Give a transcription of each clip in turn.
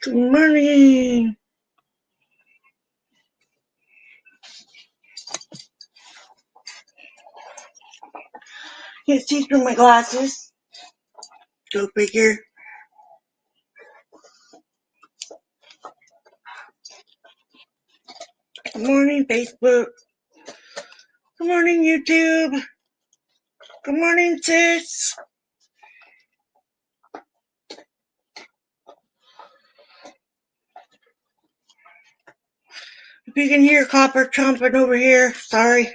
Good morning. Can't see through my glasses. Go figure. Good morning, Facebook. Good morning, YouTube. Good morning, sis. If you can hear Copper chomping over here, sorry.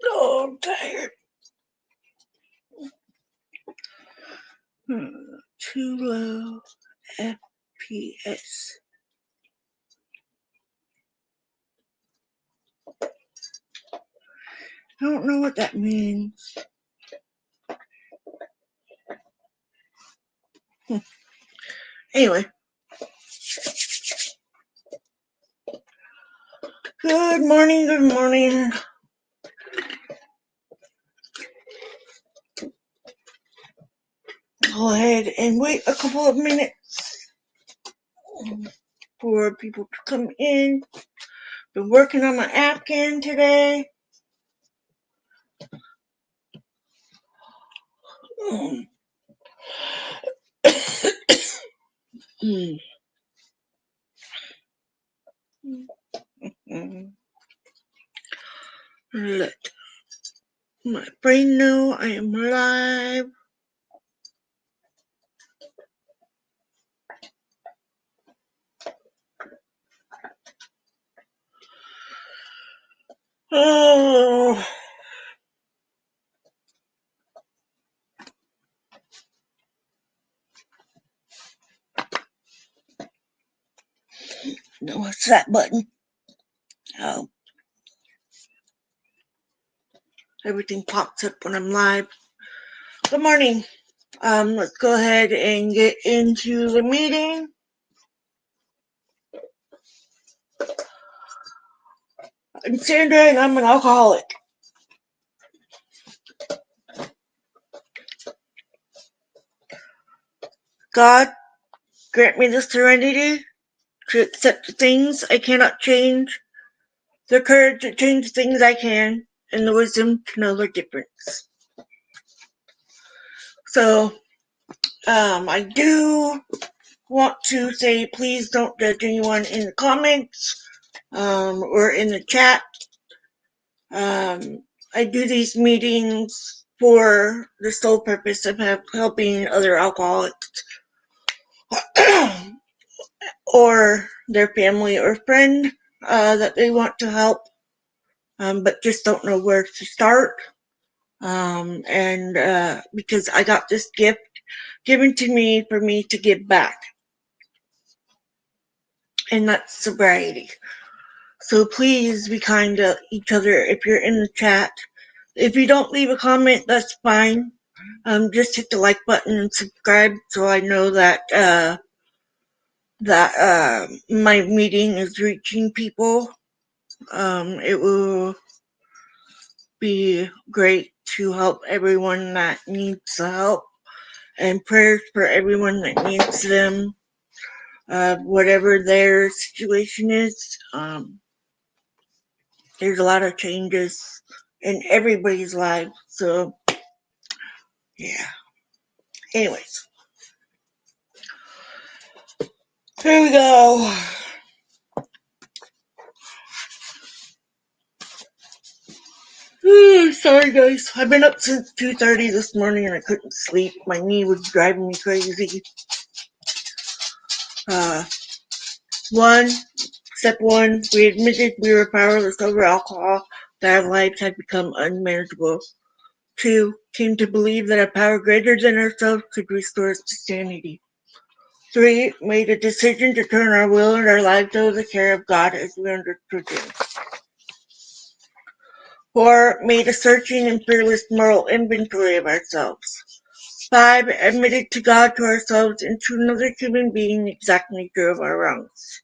Oh, I'm tired. Too low FPS. I don't know what that means. Anyway. Good morning, good morning. Go ahead and wait a couple of minutes for people to come in. Been working on my Afghan today. Let my brain know I am live. Oh. No, what's that button? Oh. Everything pops up when I'm live. Good morning. Let's go ahead and get into the meeting. I'm Sandra and I'm an alcoholic. God, grant me the serenity to accept the things I cannot change, the courage to change things I can, and the wisdom to know the difference. So, I do want to say please don't judge anyone in the comments or in the chat. I do these meetings for the sole purpose of helping other alcoholics or their family or friend that they want to help, but just don't know where to start. And because I got this gift given to me for me to give back, and that's sobriety. So please be kind to each other if you're in the chat. If you don't leave a comment, that's fine. Just hit the like button and subscribe so I know that my meeting is reaching people. It will be great to help everyone that needs the help, and prayers for everyone that needs them, whatever their situation is. There's a lot of changes in everybody's life, so yeah. Anyways, here we go. Sorry guys, I've been up since 2:30 this morning and I couldn't sleep. My knee was driving me crazy. Step one, we admitted we were powerless over alcohol, that our lives had become unmanageable. 2, came to believe that a power greater than ourselves could restore us to sanity. 3, made a decision to turn our will and our lives over to the care of God as we understood Him. 4, made a searching and fearless moral inventory of ourselves. 5, admitted to God, to ourselves, and to another human being the exact nature of our wrongs.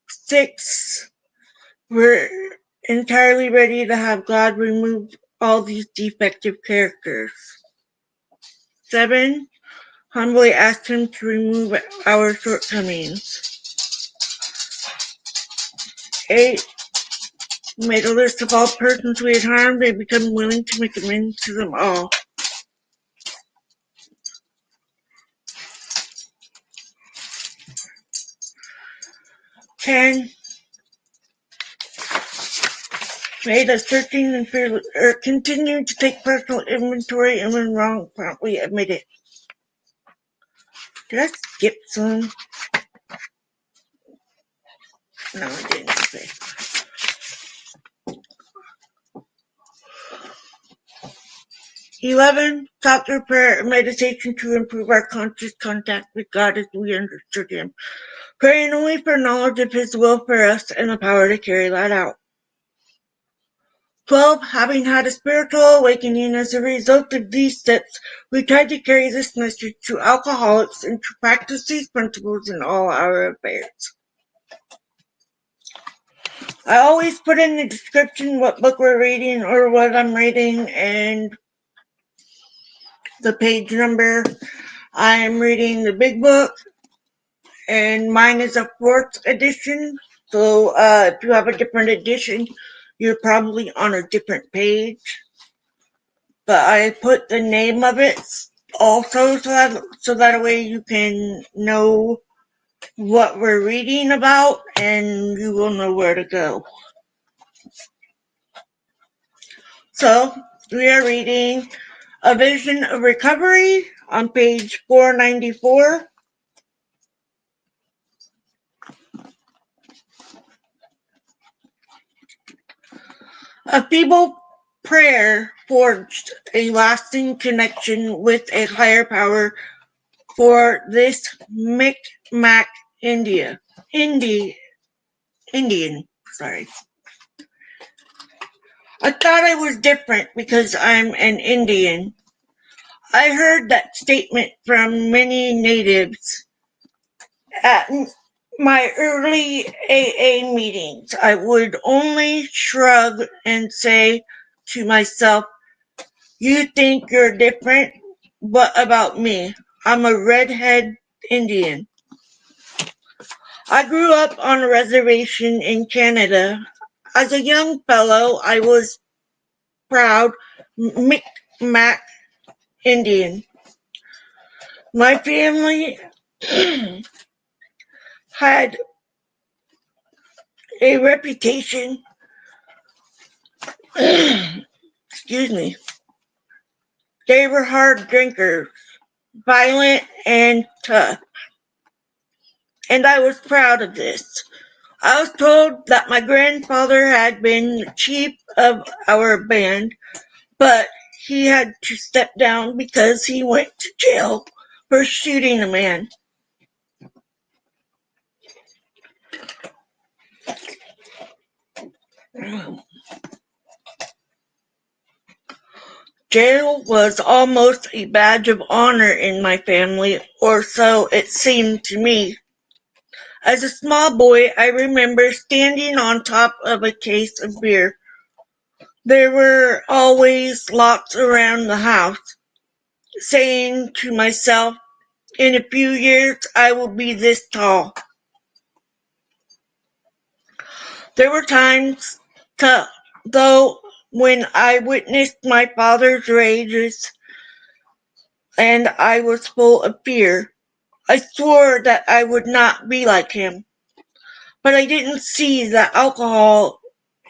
6. We're entirely ready to have God remove all these defective characters. 7. Humbly ask Him to remove our shortcomings. 8. Made a list of all persons we had harmed and become willing to make amends to them all. 10. Made a searching and fearless, continue to take personal inventory, and when wrong, promptly admit it. Did I skip some? No, I didn't. Okay. 11. Sought through prayer and meditation to improve our conscious contact with God as we understood Him, praying only for knowledge of His will for us and the power to carry that out. 12. Having had a spiritual awakening as a result of these steps, we tried to carry this message to alcoholics and to practice these principles in all our affairs. I always put in the description what book we're reading or what I'm reading and the page number. I am reading the big book, and mine is a 4th edition. So if you have a different edition, you're probably on a different page. But I put the name of it also so that way you can know what we're reading about and you will know where to go. So we are reading A Vision of Recovery on page 494. A feeble prayer forged a lasting connection with a higher power for this Micmac Indian. I thought I was different because I'm an Indian. I heard that statement from many natives at my early AA meetings. I would only shrug and say to myself, "You think you're different? What about me? I'm a redhead Indian." I grew up on a reservation in Canada. As a young fellow, I was proud Micmac Indian. My family had a reputation, excuse me, they were hard drinkers, violent and tough, and I was proud of this. I was told that my grandfather had been the chief of our band, but he had to step down because he went to jail for shooting a man. Jail was almost a badge of honor in my family, or so it seemed to me. As a small boy, I remember standing on top of a case of beer. There were always lots around the house, saying to myself, "In a few years I will be this tall." There were times, though, when I witnessed my father's rages and I was full of fear. I swore that I would not be like him, but I didn't see that alcohol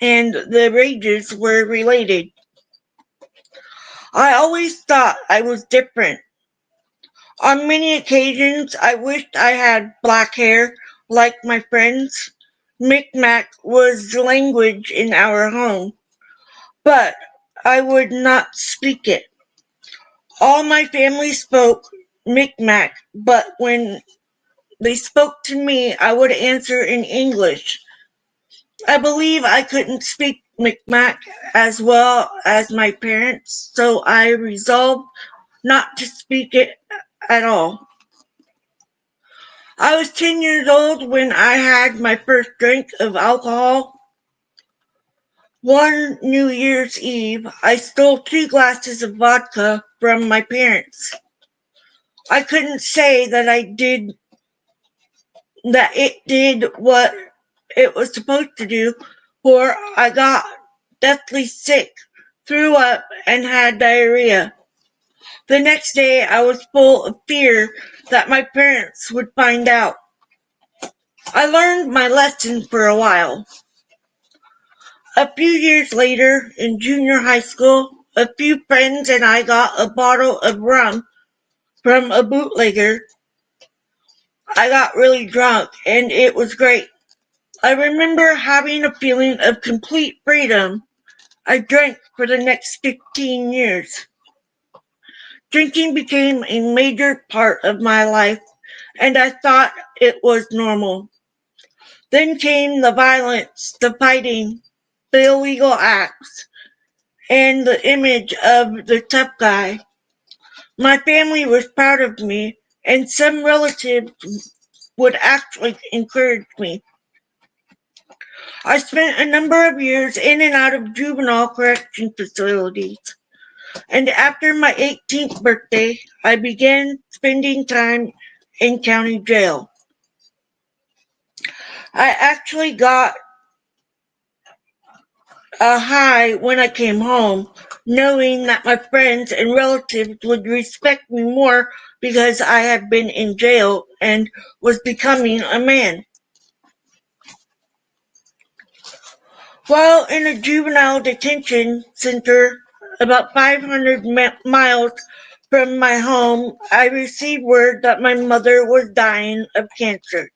and the rages were related. I always thought I was different. On many occasions, I wished I had black hair like my friends. Micmac was the language in our home, but I would not speak it. All my family spoke Micmac, but when they spoke to me, I would answer in English. I believe I couldn't speak Micmac as well as my parents, so I resolved not to speak it at all. I was 10 years old when I had my first drink of alcohol. One New Year's Eve, I stole 2 glasses of vodka from my parents. I couldn't say that it did what it was supposed to do, for I got deathly sick, threw up, and had diarrhea. The next day, I was full of fear that my parents would find out. I learned my lesson for a while. A few years later, in junior high school, a few friends and I got a bottle of rum from a bootlegger. I got really drunk, and it was great. I remember having a feeling of complete freedom. I drank for the next 15 years. Drinking became a major part of my life, and I thought it was normal. Then came the violence, the fighting, the illegal acts, and the image of the tough guy. My family was proud of me, and some relatives would actually encourage me. I spent a number of years in and out of juvenile correction facilities, and after my 18th birthday, I began spending time in county jail. I actually got a high when I came home, knowing that my friends and relatives would respect me more because I had been in jail and was becoming a man. While in a juvenile detention center about 500 miles from my home, I received word that my mother was dying of cancer.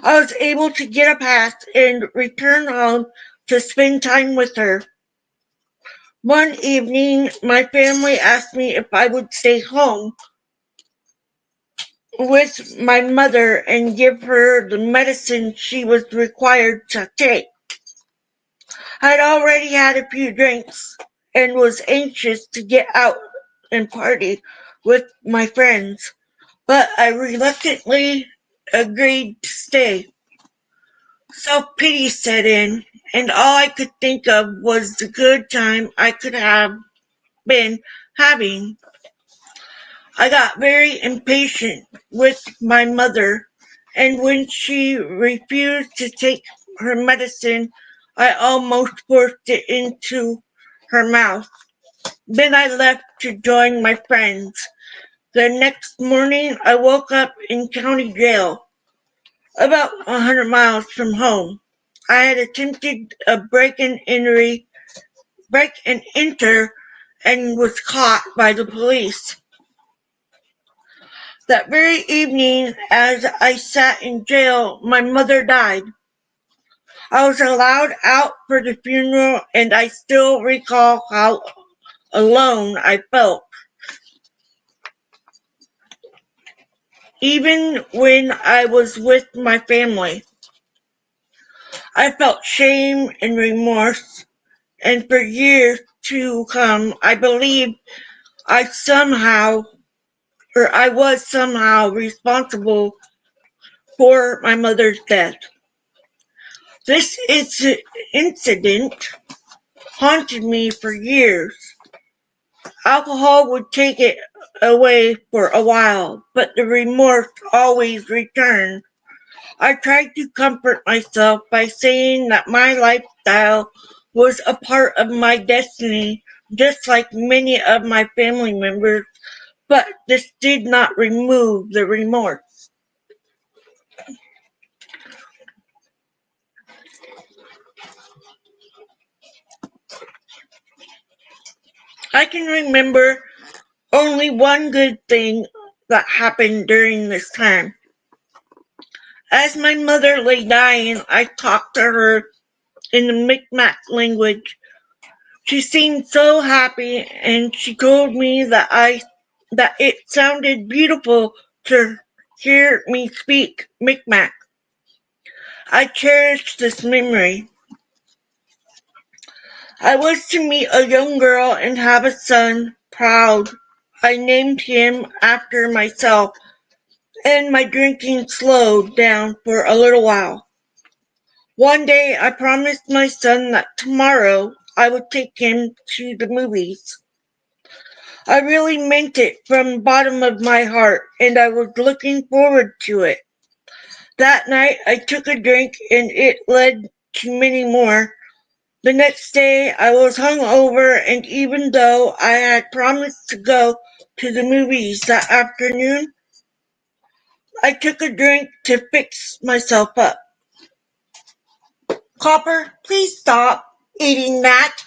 I was able to get a pass and return home to spend time with her. One evening, my family asked me if I would stay home with my mother and give her the medicine she was required to take. I'd already had a few drinks and was anxious to get out and party with my friends, but I reluctantly agreed to stay. Self-pity set in, and all I could think of was the good time I could have been having. I got very impatient with my mother, and when she refused to take her medicine, I almost forced it into her mouth. Then I left to join my friends. The next morning, I woke up in county jail, about 100 miles from home. I had attempted a break and enter, and was caught by the police. That very evening, as I sat in jail, my mother died. I was allowed out for the funeral, and I still recall how alone I felt. Even when I was with my family, I felt shame and remorse, and for years to come, I believed I was somehow responsible for my mother's death. This incident haunted me for years. Alcohol would take it away for a while, but the remorse always returned. I tried to comfort myself by saying that my lifestyle was a part of my destiny, just like many of my family members, but this did not remove the remorse. I can remember only one good thing that happened during this time. As my mother lay dying, I talked to her in the Mi'kmaq language. She seemed so happy, and she told me that it sounded beautiful to hear me speak Mi'kmaq. I cherished this memory. I was to meet a young girl and have a son, Proud. I named him after myself, and my drinking slowed down for a little while. One day I promised my son that tomorrow I would take him to the movies. I really meant it from the bottom of my heart, and I was looking forward to it. That night I took a drink, and it led to many more. The next day I was hungover, and even though I had promised to go to the movies that afternoon, I took a drink to fix myself up. Copper, please stop eating that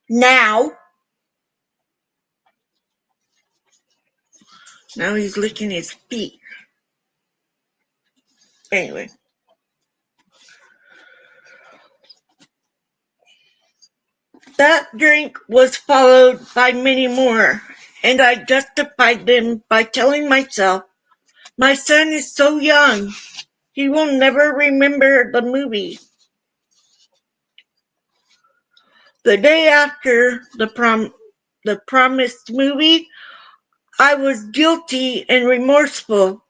now. Now he's licking his feet. Anyway. That drink was followed by many more, and I justified them by telling myself, my son is so young, he will never remember the movie. The day after the promised movie, I was guilty and remorseful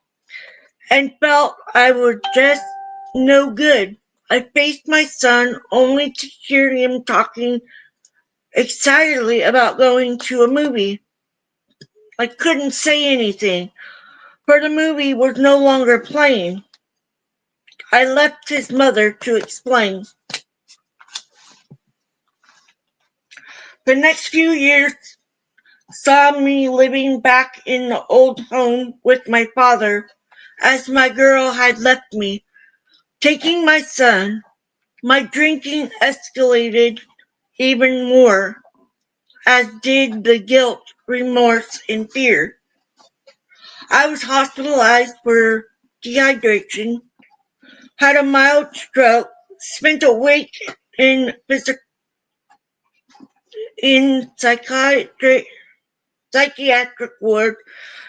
and felt I was just no good. I faced my son only to hear him talking excitedly about going to a movie. I couldn't say anything, for the movie was no longer playing. I left his mother to explain. The next few years saw me living back in the old home with my father, as my girl had left me. Taking my son, my drinking escalated even more, as did the guilt, remorse, and fear. I was hospitalized for dehydration, had a mild stroke, spent a week in psychiatric ward,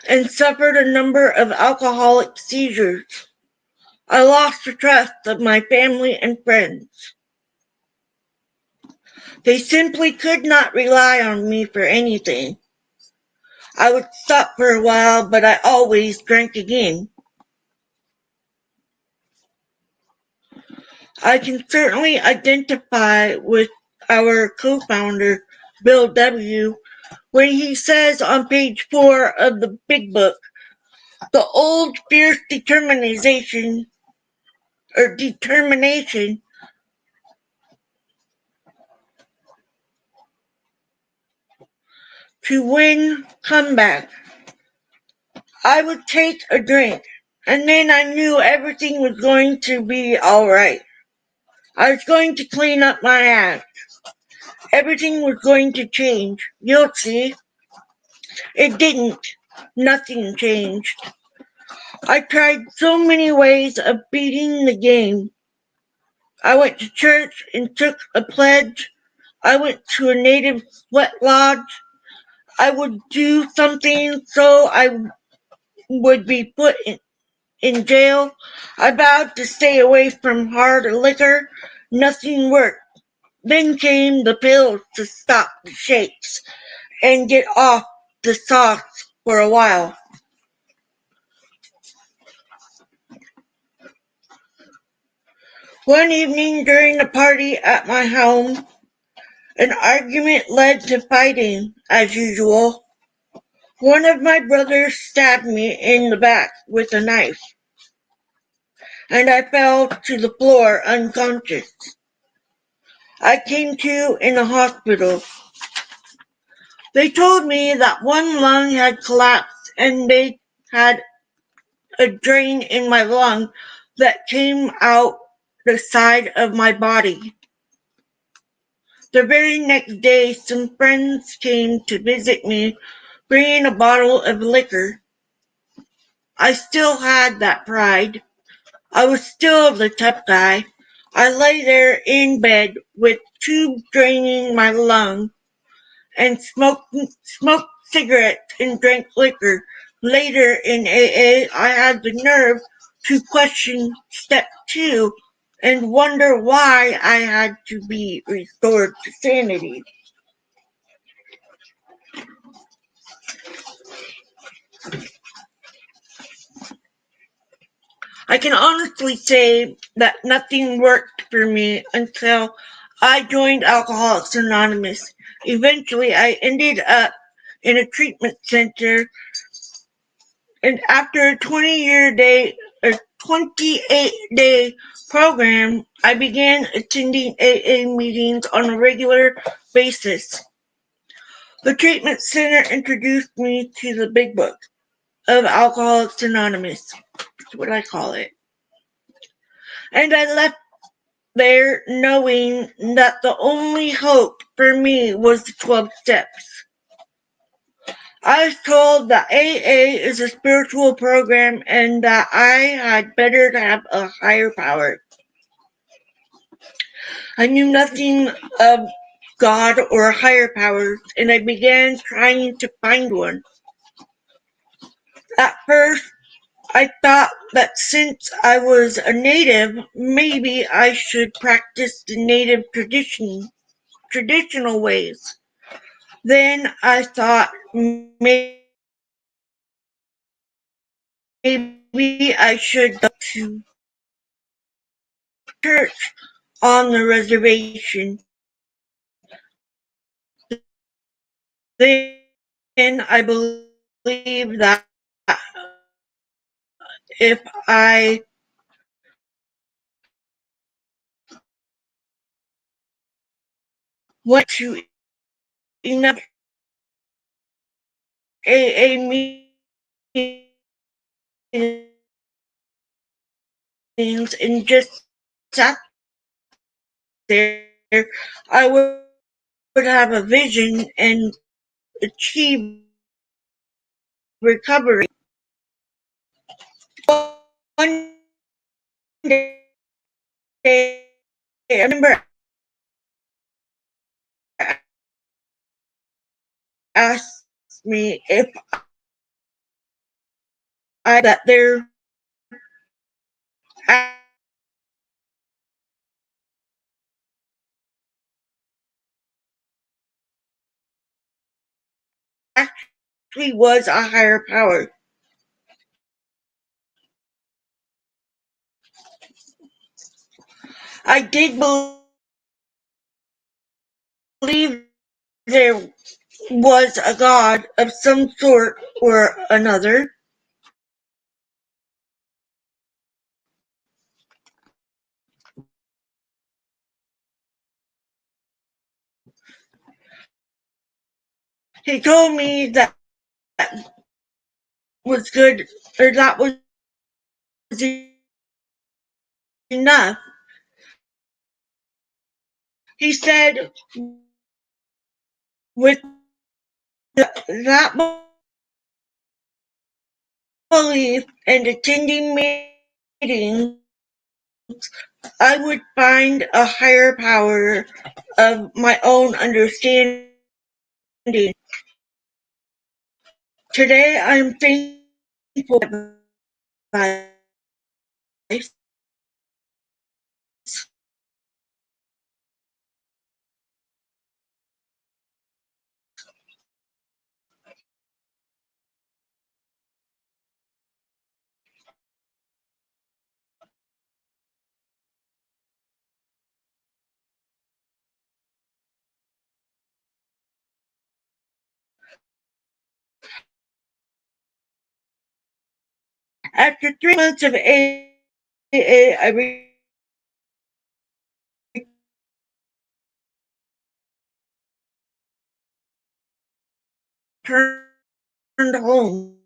and suffered a number of alcoholic seizures. I lost the trust of my family and friends. They simply could not rely on me for anything. I would stop for a while, but I always drank again. I can certainly identify with our co-founder, Bill W., when he says on page 4 of the Big Book, the old fierce determination to win comeback. I would take a drink, and then I knew everything was going to be all right. I was going to clean up my act. Everything was going to change. You'll see. It didn't. Nothing changed. I tried so many ways of beating the game. I went to church and took a pledge. I went to a native sweat lodge. I would do something so I would be put in jail. I vowed to stay away from hard liquor. Nothing worked. Then came the pills to stop the shakes and get off the sauce for a while. One evening during a party at my home, an argument led to fighting, as usual. One of my brothers stabbed me in the back with a knife, and I fell to the floor unconscious. I came to in the hospital. They told me that one lung had collapsed and they had a drain in my lung that came out the side of my body. The very next day, some friends came to visit me, bringing a bottle of liquor. I still had that pride. I was still the tough guy. I lay there in bed with tubes draining my lung and smoked cigarettes and drank liquor. Later in AA, I had the nerve to question step 2 and wonder why I had to be restored to sanity. I can honestly say that nothing worked for me until I joined Alcoholics Anonymous. Eventually, I ended up in a treatment center, and after a 28-day program, I began attending AA meetings on a regular basis. The treatment center introduced me to the big book of Alcoholics Anonymous. That's what I call it. And I left there knowing that the only hope for me was the 12 steps. I was told that AA is a spiritual program and that I had better have a higher power. I knew nothing of God or higher powers, and I began trying to find one. At first, I thought that since I was a native, maybe I should practice the native traditional ways. Then I thought maybe I should go to church on the reservation. Then I believe that if I went to enough AA meetings and just sat there, I would have a vision and achieve recovery. One day, I remember asked me if I that there actually was a higher power. I did believe there was a God of some sort or another. He told me that was good, or that was enough. He said, with that belief and attending meetings, I would find a higher power of my own understanding. Today, I'm thankful for advice. After 3 months of AA, I returned home.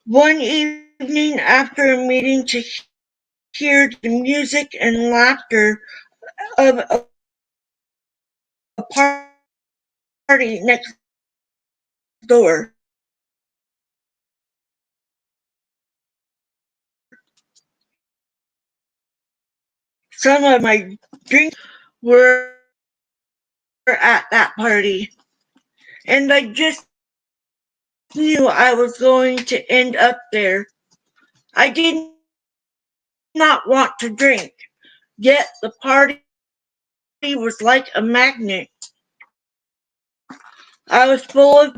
One evening after a meeting to hear the music and laughter of a party next door. Some of my drinks were at that party, and I just knew I was going to end up there. I did not want to drink, yet the party was like a magnet. I was full of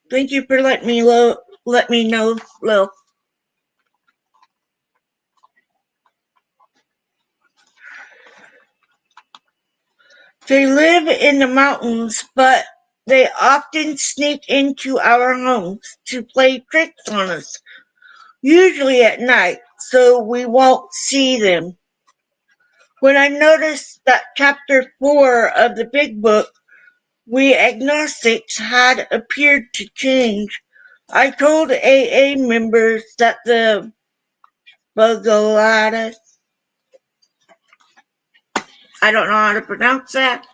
Thank you for letting me know, Lil. They live in the mountains, but they often sneak into our homes to play tricks on us, usually at night, so we won't see them. When I noticed that chapter 4 of the Big Book, we agnostics had appeared to change, I told AA members that the Bhagavatas, I don't know how to pronounce that,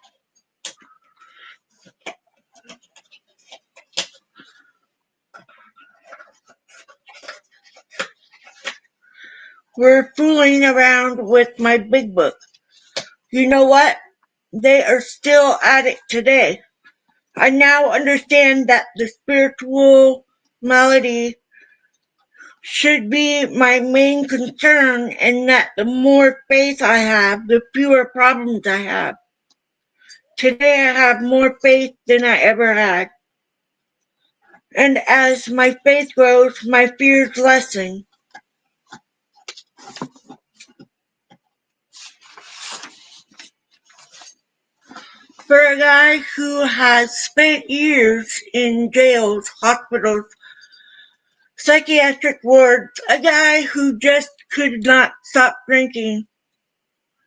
were fooling around with my Big Book. You know what? They are still at it today. I now understand that the spiritual malady should be my main concern, and that the more faith I have, the fewer problems I have. Today I have more faith than I ever had. And as my faith grows, my fears lessen. For a guy who has spent years in jails, hospitals, psychiatric wards, a guy who just could not stop drinking,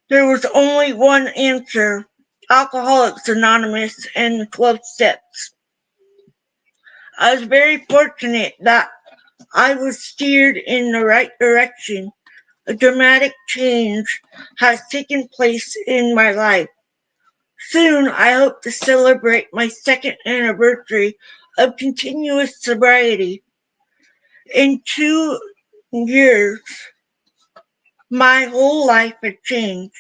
there was only one answer: Alcoholics Anonymous and 12 steps. I was very fortunate that I was steered in the right direction. A dramatic change has taken place in my life. Soon I hope to celebrate my 2nd anniversary of continuous sobriety. In 2 years, my whole life has changed.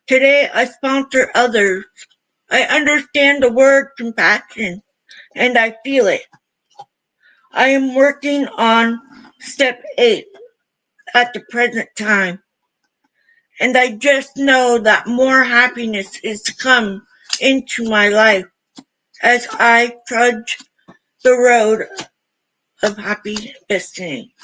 Today I sponsor others. I understand the word compassion, and I feel it. I am working on step 8 at the present time, and I just know that more happiness is to come into my life as I trudge the road of happy destiny.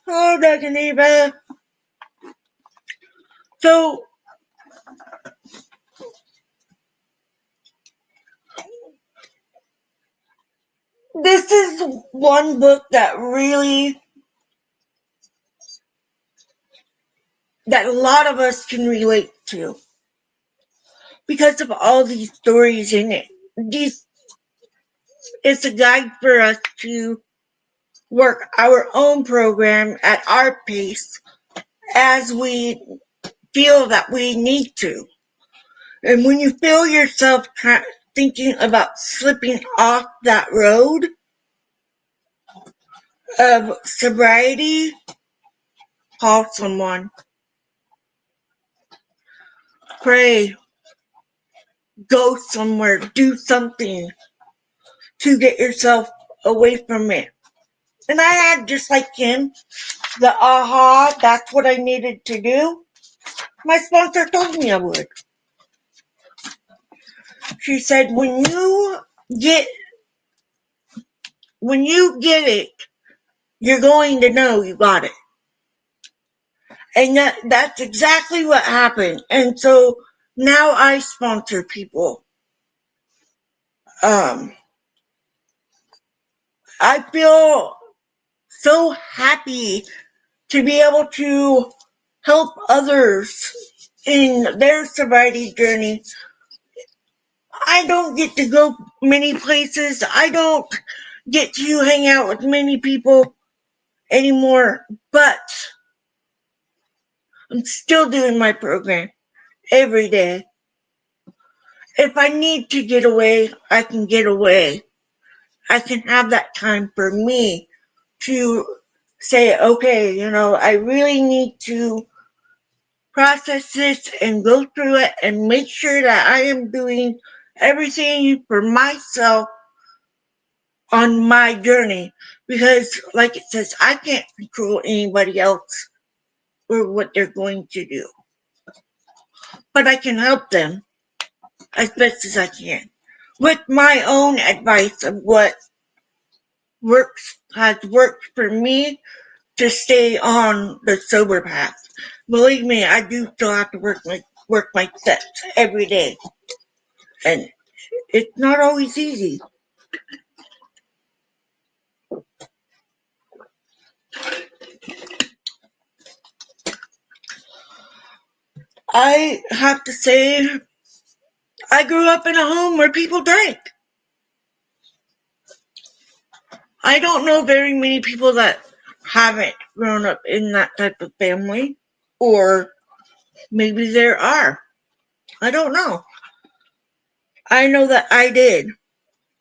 Oh, Daganeva. So, this is one book that a lot of us can relate to because of all these stories in it. It's a guide for us to work our own program at our pace as we feel that we need to. And when you feel yourself thinking about slipping off that road of sobriety, call someone, pray, go somewhere, do something to get yourself away from it. And I had, just like him, the aha, that's what I needed to do. My sponsor told me I would. She said, when you get it, you're going to know you got it. And that's exactly what happened. And so now I sponsor people. I feel so happy to be able to help others in their sobriety journey. I don't get to go many places. I don't get to hang out with many people anymore, but I'm still doing my program every day. If I need to get away, I can get away. I can have that time for me to say, okay, I really need to process this and go through it and make sure that I am doing everything for myself on my journey. Because, like it says, I can't control anybody else or what they're going to do. But I can help them as best as I can with my own advice of what has worked for me to stay on the sober path. Believe me, I do still have to work my steps every day, and it's not always easy. I have to say, I grew up in a home where people drank. I don't know very many people that haven't grown up in that type of family, or maybe there are. I don't know. I know that I did.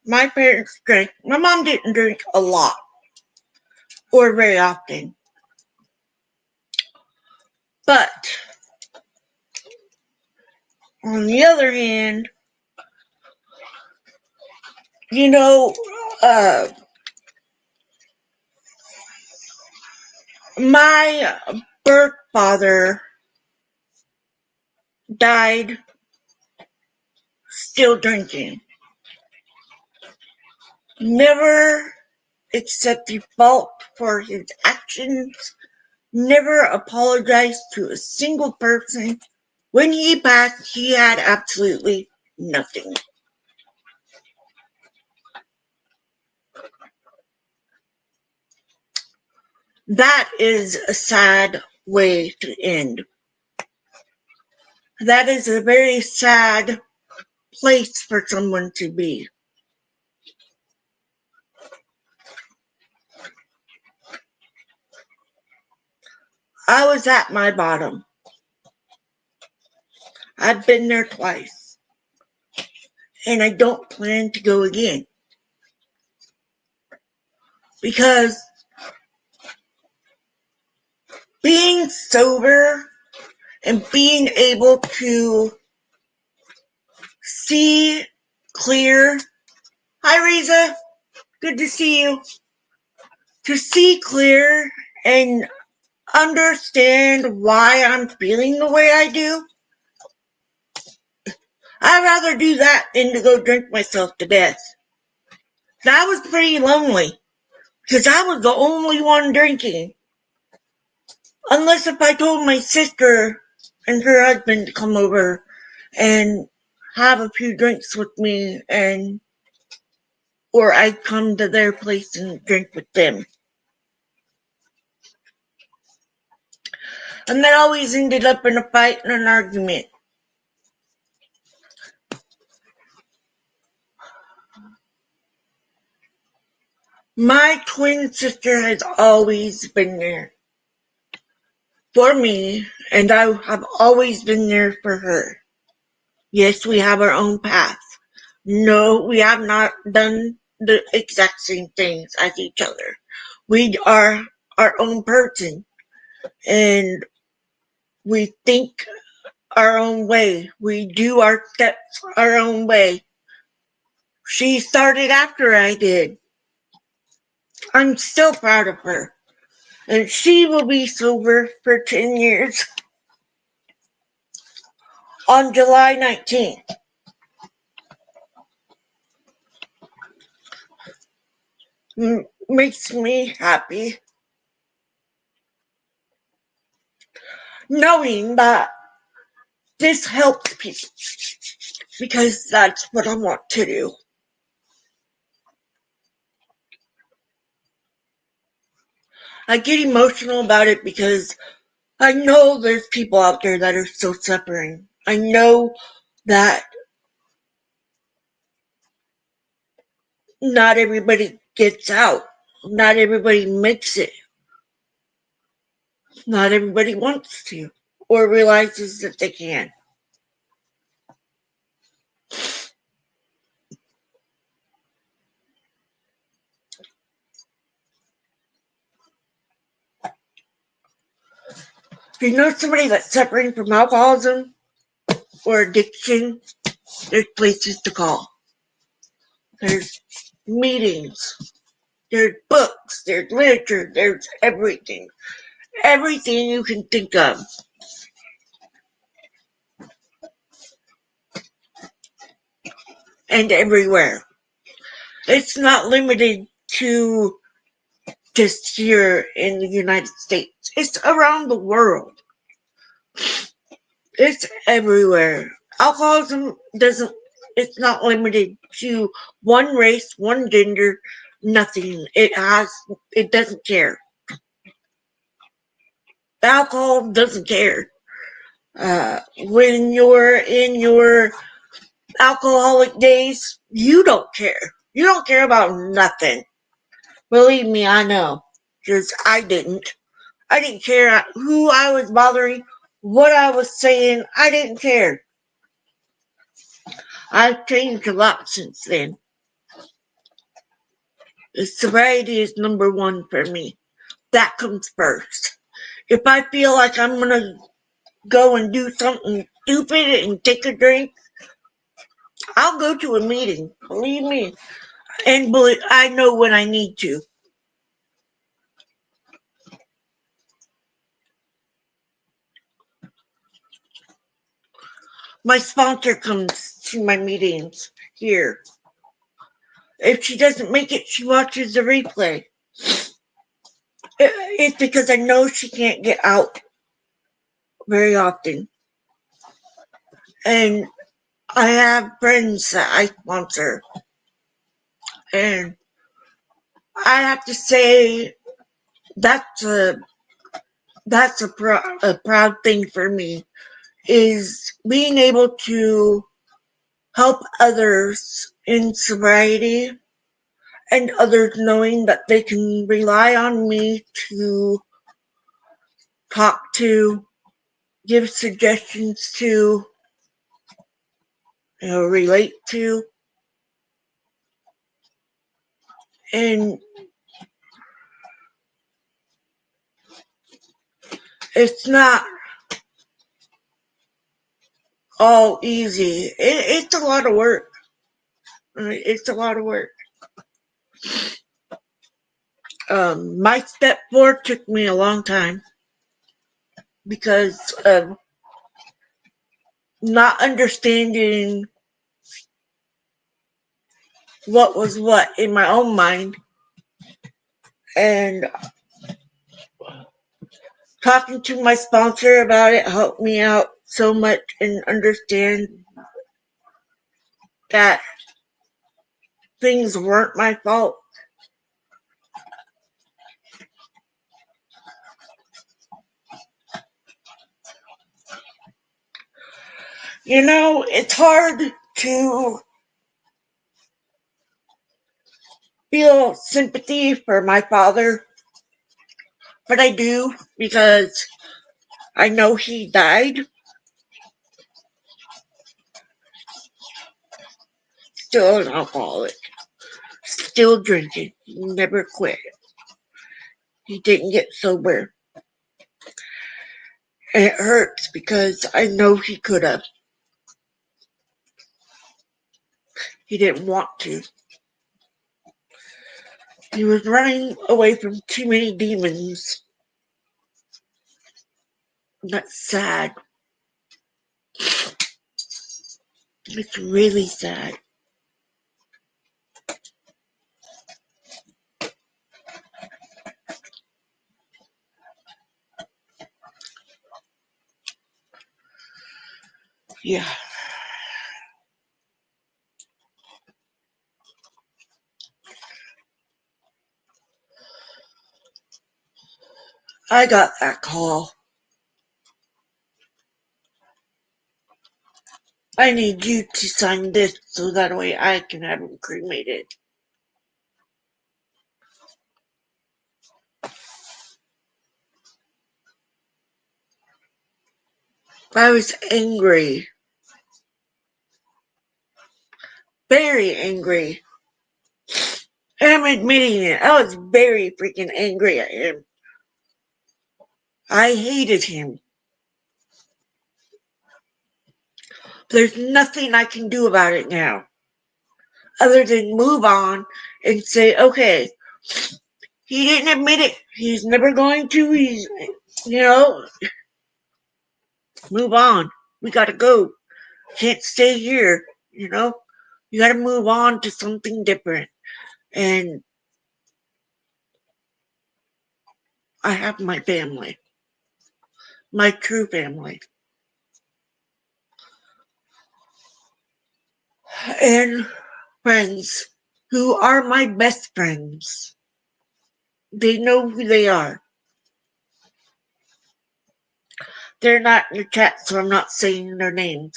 My parents drank. My mom didn't drink a lot or very often. But on the other hand, you know, uh, my birth father died still drinking. Never accepted fault for his actions. Never apologized to a single person. When he passed, he had absolutely nothing. That is a sad way to end. That is a very sad place for someone to be. I was at my bottom. I've been there twice, and I don't plan to go again. Because being sober and being able to see clear. Hi, Riza. Good to see you. To see clear and understand why I'm feeling the way I do, I'd rather do that than to go drink myself to death. That was pretty lonely because I was the only one drinking. Unless if I told my sister and her husband to come over and have a few drinks with me, and or I'd come to their place and drink with them. And that always ended up in a fight and an argument. My twin sister has always been there for me, and I have always been there for her. Yes, we have our own path. No, we have not done the exact same things as each other. We are our own person, and we think our own way. We do our steps our own way. She started after I did. I'm still proud of her. And she will be sober for 10 years on July 19th. Makes me happy knowing that this helps people because that's what I want to do. I get emotional about it because I know there's people out there that are still suffering. I know that not everybody gets out. Not everybody makes it. Not everybody wants to or realizes that they can. If you know somebody that's suffering from alcoholism or addiction, there's places to call. There's meetings, there's books, there's literature, there's everything. Everything you can think of. And everywhere. It's not limited to just here in the United States. It's around the world. It's everywhere. Alcoholism it's not limited to one race, one gender, nothing. It doesn't care. Alcohol doesn't care. When you're in your alcoholic days, you don't care. You don't care about nothing. Believe me, I know. Because I didn't. I didn't care who I was bothering, what I was saying. I didn't care. I've changed a lot since then. Sobriety is number one for me. That comes first. If I feel like I'm going to go and do something stupid and take a drink, I'll go to a meeting. Believe me. And I know when I need to. My sponsor comes to my meetings here. If she doesn't make it, she watches the replay. It's because I know she can't get out very often. And I have friends that I sponsor. And I have to say that's a proud thing for me, is being able to help others in sobriety and others knowing that they can rely on me to talk to, give suggestions to, relate to. And it's not all easy. It's a lot of work. It's a lot of work. My step forward took me a long time because of not understanding what was what in my own mind, and talking to my sponsor about it helped me out so much and understand that things weren't my fault. It's hard to feel sympathy for my father, but I do because I know he died still an alcoholic, still drinking, never quit. He didn't get sober. And it hurts because I know he could have. He didn't want to. He was running away from too many demons. That's sad. It's really sad. Yeah. I got that call. I need you to sign this so that way I can have him cremated. I was angry. Very angry. And I'm admitting it. I was very freaking angry at him. I hated him. There's nothing I can do about it now other than move on and say, okay, he didn't admit it. He's never going to. He's, move on. We gotta go. Can't stay here, You gotta move on to something different. And I have my family, my true family. And friends who are my best friends. They know who they are. They're not in the chat, so I'm not saying their names.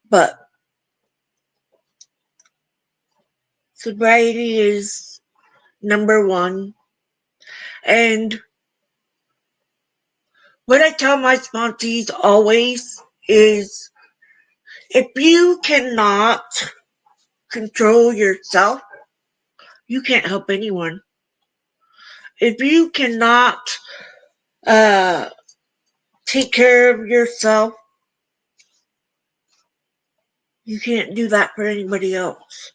But sobriety is number one. And what I tell my sponsees always is if you cannot control yourself, you can't help anyone. If you cannot take care of yourself, you can't do that for anybody else.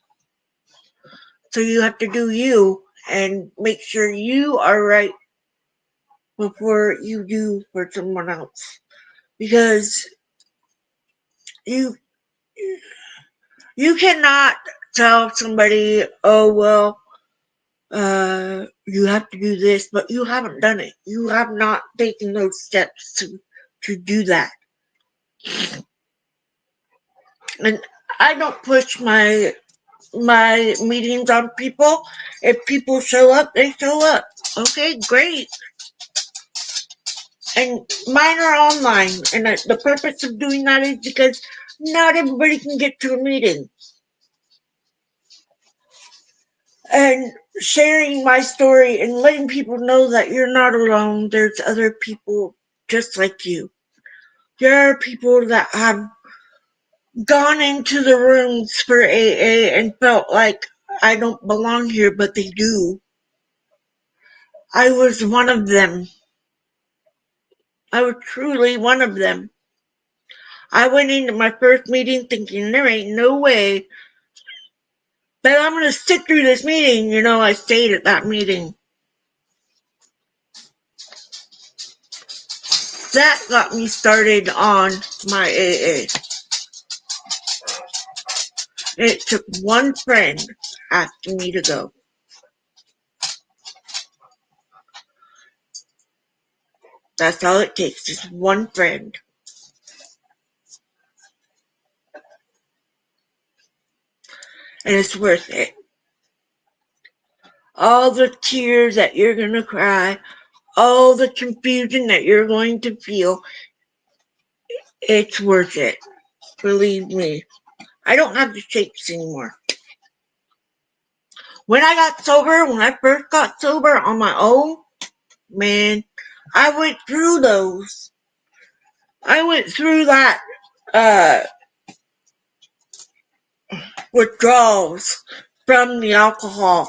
So you have to do you and make sure you are right before you do for someone else. Because you cannot tell somebody, oh, well, you have to do this, but you haven't done it. You have not taken those steps to do that. And I don't push my meetings on people. If people show up, they show up. Okay, great. And mine are online, and the purpose of doing that is because not everybody can get to a meeting. And sharing my story and letting people know that you're not alone. There's other people just like you. There are people that have gone into the rooms for AA and felt like I don't belong here, but they do. I was one of them. I was truly one of them. I went into my first meeting thinking there ain't no way that I'm going to sit through this meeting. I stayed at that meeting. That got me started on my AA. It took one friend asking me to go. That's all it takes, just one friend. And it's worth it. All the tears that you're going to cry, all the confusion that you're going to feel, it's worth it. Believe me. I don't have the shakes anymore. When I first got sober on my own, man, I went through those. I went through that withdrawals from the alcohol.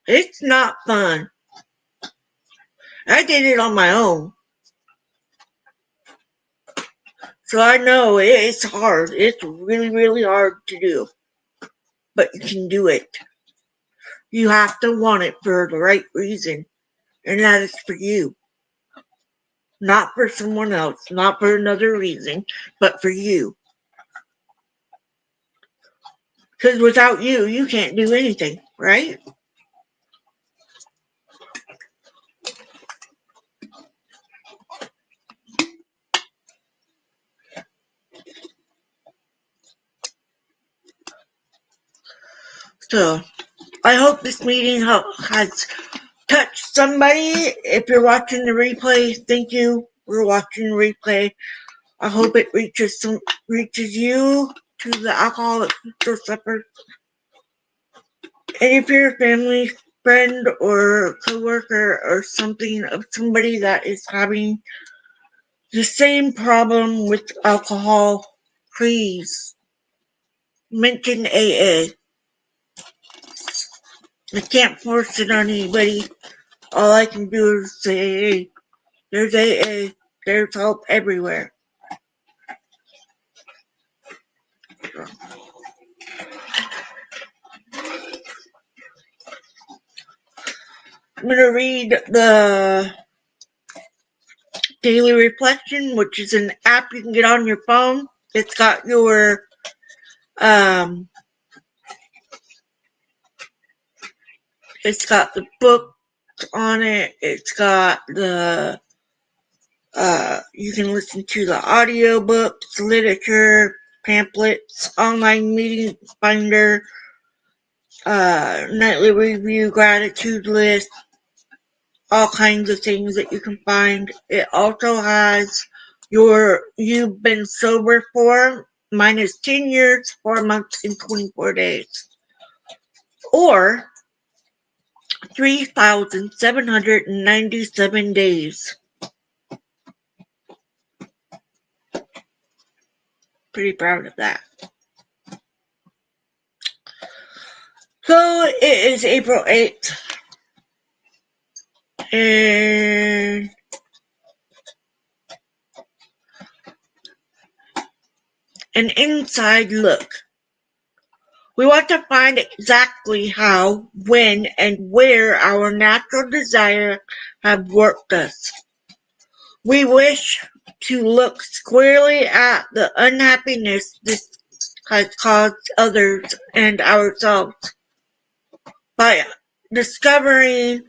It's not fun. I did it on my own. So I know it's hard. It's really, really hard to do. But you can do it. You have to want it for the right reason. And that is for you. Not for someone else, not for another reason, but for you. Because without you, you can't do anything, right? So, I hope this meeting has touched somebody. If you're watching the replay, thank you for watching the replay. I hope it reaches you to the Alcoholics Who Suffer. And if you're a family friend or coworker or something of somebody that is having the same problem with alcohol, please mention AA. I can't force it on anybody. All I can do is say, hey, there's AA. There's help everywhere. I'm going to read the Daily Reflection, which is an app you can get on your phone. It's got your it's got the book on it. It's got the you can listen to the audio books, literature, pamphlets, online meeting finder, nightly review, gratitude list, all kinds of things that you can find. It also has your you've been sober for minus 10 years, 4 months, and 24 days. Or 3,797 days. Pretty proud of that. So it is April 8th. And an inside look. We want to find exactly how, when, and where our natural desires have worked us. We wish to look squarely at the unhappiness this has caused others and ourselves. By discovering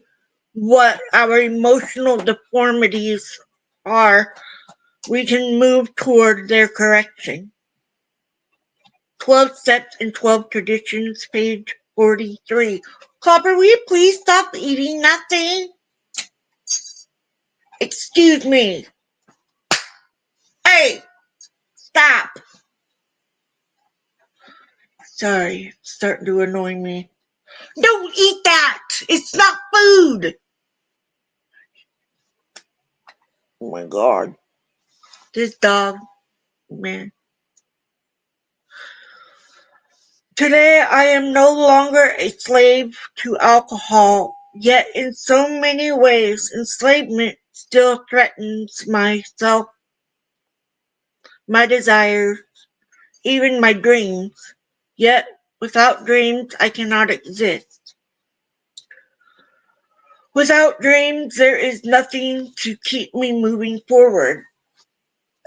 what our emotional deformities are, we can move toward their correction. 12 Steps and 12 Traditions, page 43. Copper, will you please stop eating that thing? Excuse me. Hey, stop. Sorry, it's starting to annoy me. Don't eat that. It's not food. Oh my God. This dog, man. Today I am no longer a slave to alcohol, yet in so many ways enslavement still threatens myself, my desires, even my dreams. Yet without dreams I cannot exist. Without dreams there is nothing to keep me moving forward.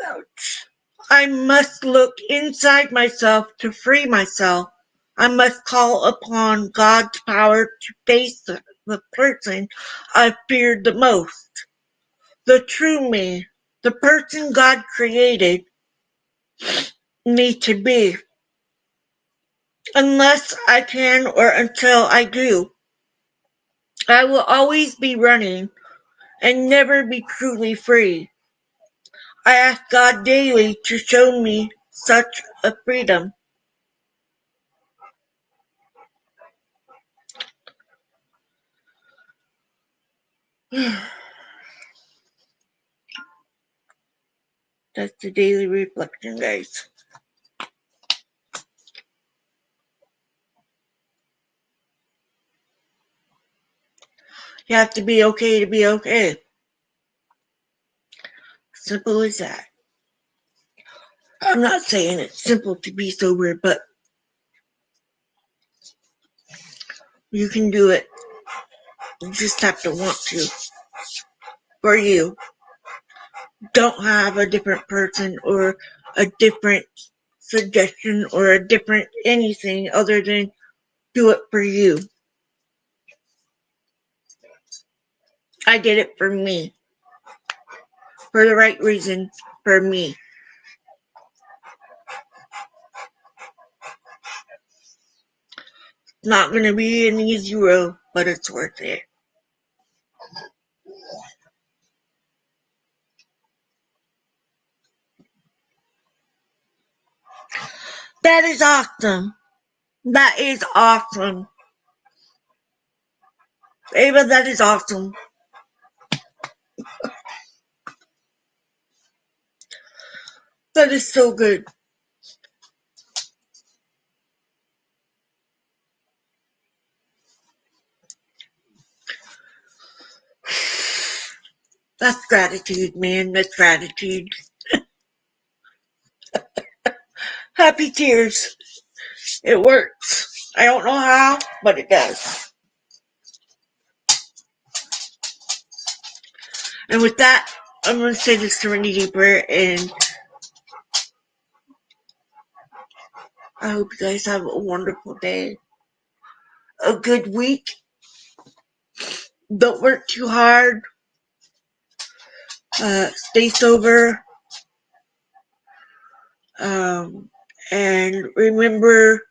Ouch. I must look inside myself to free myself. I must call upon God's power to face the person I feared the most. The true me, the person God created me to be. Unless I can or until I do, I will always be running and never be truly free. I ask God daily to show me such a freedom. That's the daily reflection, guys. You have to be okay to be okay. Simple as that. I'm not saying it's simple to be sober, but you can do it. You just have to want to. For you. Don't have a different person or a different suggestion or a different anything other than do it for you. I did it for me. For the right reason, for me. It's not going to be an easy road, but it's worth it. That is awesome. That is awesome. Ava, that is awesome. That is so good. That's gratitude, man. That's gratitude. Happy tears. It works. I don't know how, but it does. And with that, I'm going to say the Serenity Prayer, and I hope you guys have a wonderful day, a good week. Don't work too hard. Stay sober. And remember,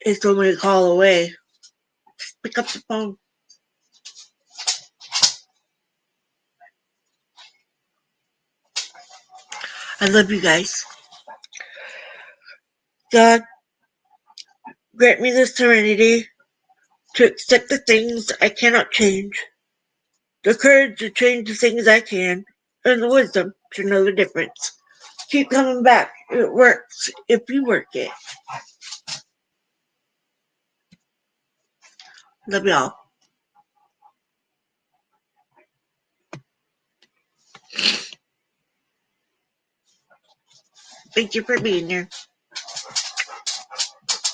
it's only a call away. Just pick up the phone. I love you guys. God, grant me the serenity to accept the things I cannot change, the courage to change the things I can, and the wisdom to know the difference. Keep coming back. It works if you work it. Love y'all. Thank you for being here.